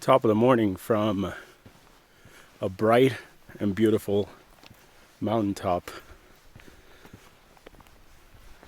Top of the morning from a bright and beautiful mountaintop.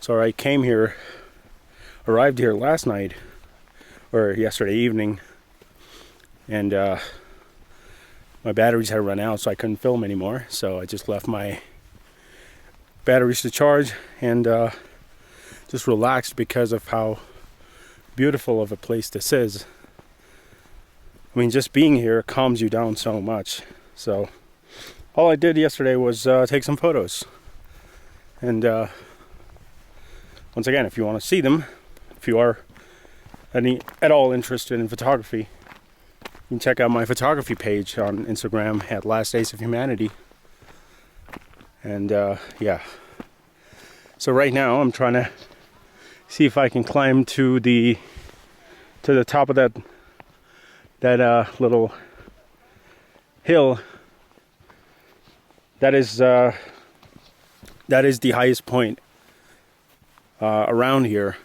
So I arrived here last night, or yesterday evening, and my batteries had run out, so I couldn't film anymore. So I just left my batteries to charge and just relaxed because of how beautiful of a place this is. I mean, just being here calms you down so much. So all I did yesterday was take some photos. And once again, if you want to see them, if you are at all interested in photography, you can check out my photography page on Instagram at Last Days of Humanity. And yeah. So right now I'm trying to see if I can climb to the top of that little hill. That is the highest point around here.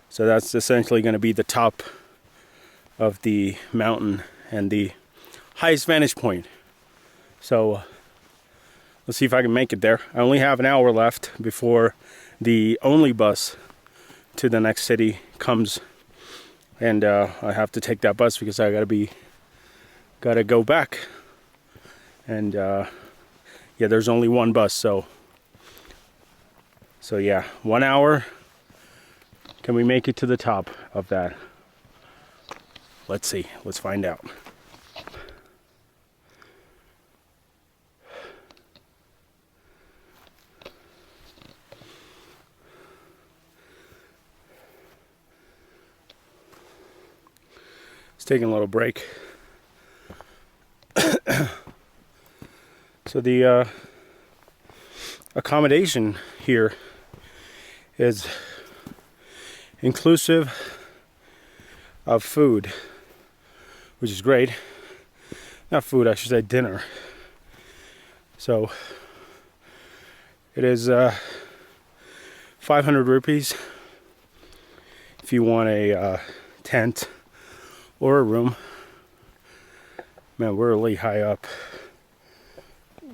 So that's essentially going to be the top of the mountain and the highest vantage point. So let's see if I can make it there. I only have an hour left before the only bus to the next city comes, and I have to take that bus because I gotta go back. And yeah, there's only one bus, so yeah, 1 hour. Can we make it to the top of that? Let's see. Let's find out. Taking a little break. So the accommodation here is inclusive of food, which is great. Not food, I should say dinner. So it is 500 rupees if you want a tent or a room. Man, we're really high up.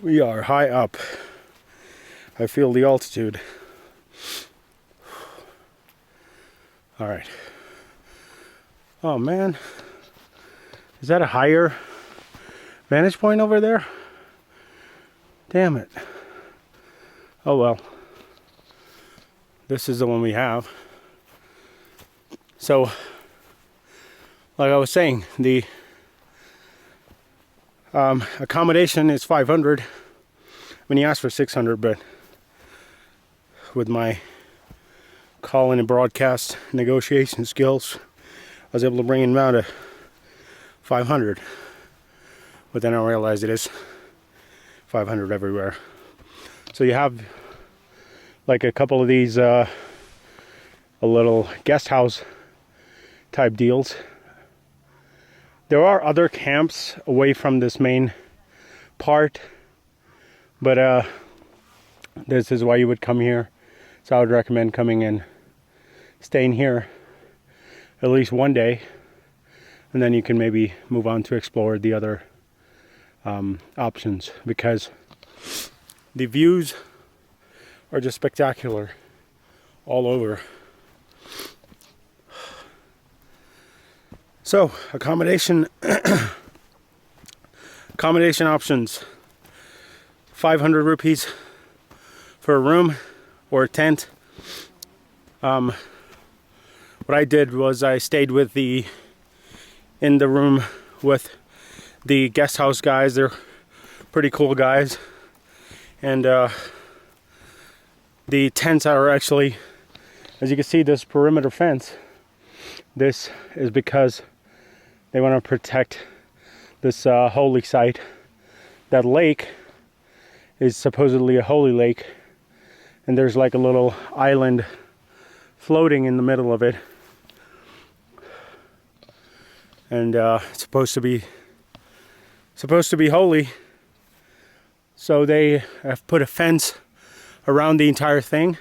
We are high up. I feel the altitude. All right. Oh man, is that a higher vantage point over there? Damn it. Oh well. This is the one we have. So like I was saying, the accommodation is 500. I mean, he asked for 600, but with my call-in and broadcast negotiation skills, I was able to bring him down to 500. But then I realized it is 500 everywhere. So you have like a couple of these a little guest house type deals. There are other camps away from this main part, but this is why you would come here. So I would recommend coming and staying here at least one day, and then you can maybe move on to explore the other options, because the views are just spectacular all over. So accommodation options: 500 rupees for a room or a tent. What I did was I stayed in the room with the guest house guys. They're pretty cool guys, and the tents are actually, as you can see, this perimeter fence. This is because they want to protect this holy site. That lake is supposedly a holy lake, and there's like a little island floating in the middle of it, and it's supposed to be holy. So they have put a fence around the entire thing,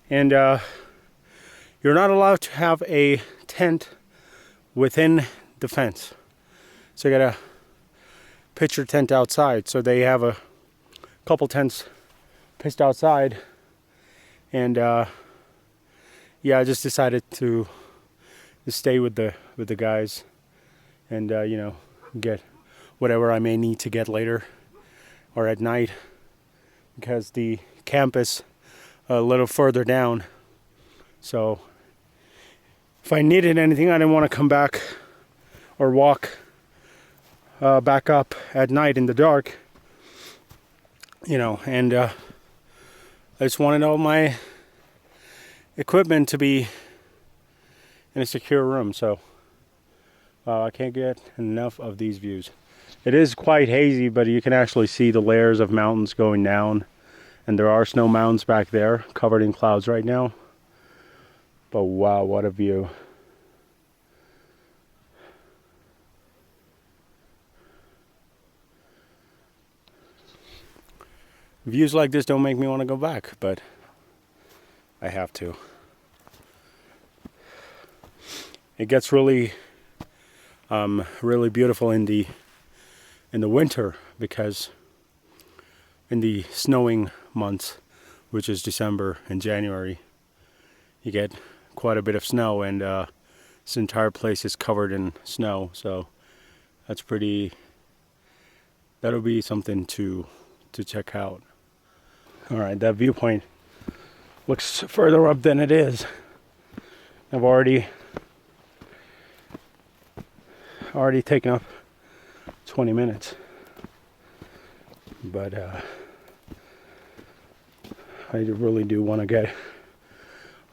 and you're not allowed to have a tent within the fence. So I got a pitcher tent outside. So they have a couple tents pitched outside, and yeah, I just decided to stay with the guys, and you know, get whatever I may need to get later or at night, because the camp is a little further down. So if I needed anything, I didn't want to come back or walk back up at night in the dark, you know, and I just wanted all my equipment to be in a secure room. So I can't get enough of these views. It is quite hazy, but you can actually see the layers of mountains going down, and there are snow mountains back there covered in clouds right now. But wow, what a view. Views like this don't make me want to go back, but I have to. It gets really really beautiful in the winter, because in the snowing months, which is December and January, you get quite a bit of snow, and this entire place is covered in snow. So that's pretty, that'll be something to check out. All right, that viewpoint looks further up than it is. I've already taken up 20 minutes, but I really do want to get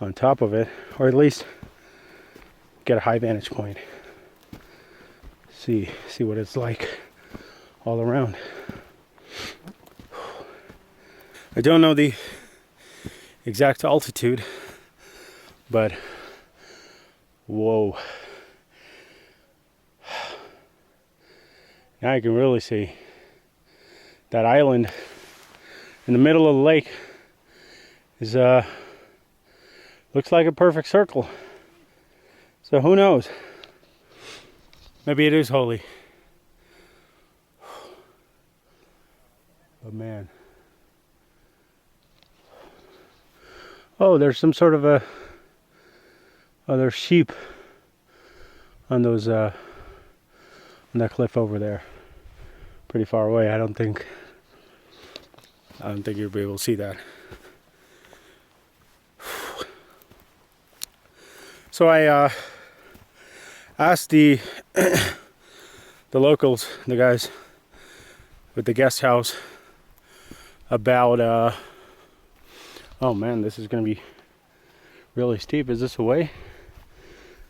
on top of it, or at least get a high vantage point. See what it's like all around. I don't know the exact altitude, but whoa. Now you can really see that island in the middle of the lake is looks like a perfect circle. So who knows? Maybe it is holy. But man. Oh, there's some sort of a there's sheep on those on that cliff over there. Pretty far away. I don't think you'll be able to see that. So I asked the locals, the guys with the guest house, about oh man, this is gonna be really steep. Is this a way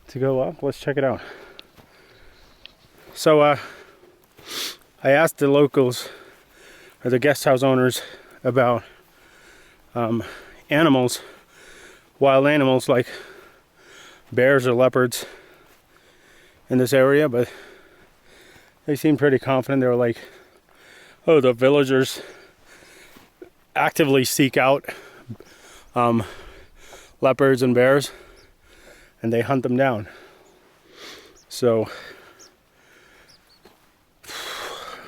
to go up? Let's check it out. So I asked the locals, or the guest house owners, about animals, wild animals like bears or leopards in this area, but they seemed pretty confident. They were like, oh, the villagers actively seek out leopards and bears, and they hunt them down. So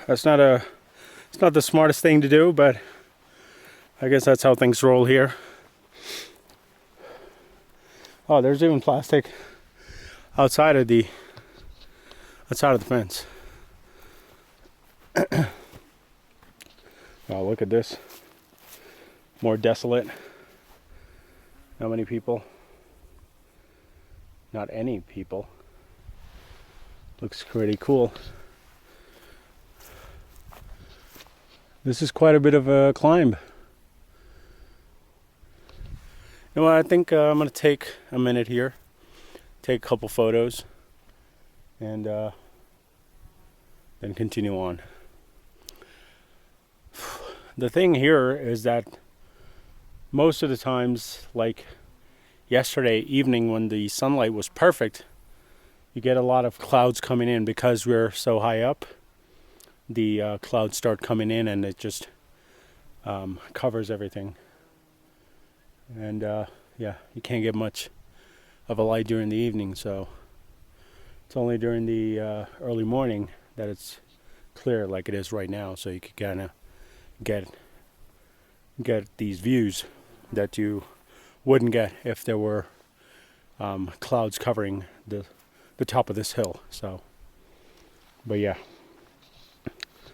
it's not the smartest thing to do, but I guess that's how things roll here. Oh, there's even plastic outside of the fence. Oh, look at this. More desolate. Not many people. Not any people. Looks pretty cool. This is quite a bit of a climb. You know what, I think I'm going to take a minute here, take a couple photos, and then continue on. The thing here is that most of the times, like yesterday evening when the sunlight was perfect, you get a lot of clouds coming in. Because we're so high up, the clouds start coming in, and it just covers everything. And yeah, you can't get much of a light during the evening, so It's only during the early morning that it's clear like it is right now, so you can kind of get these views that you wouldn't get if there were clouds covering the top of this hill. So, but yeah.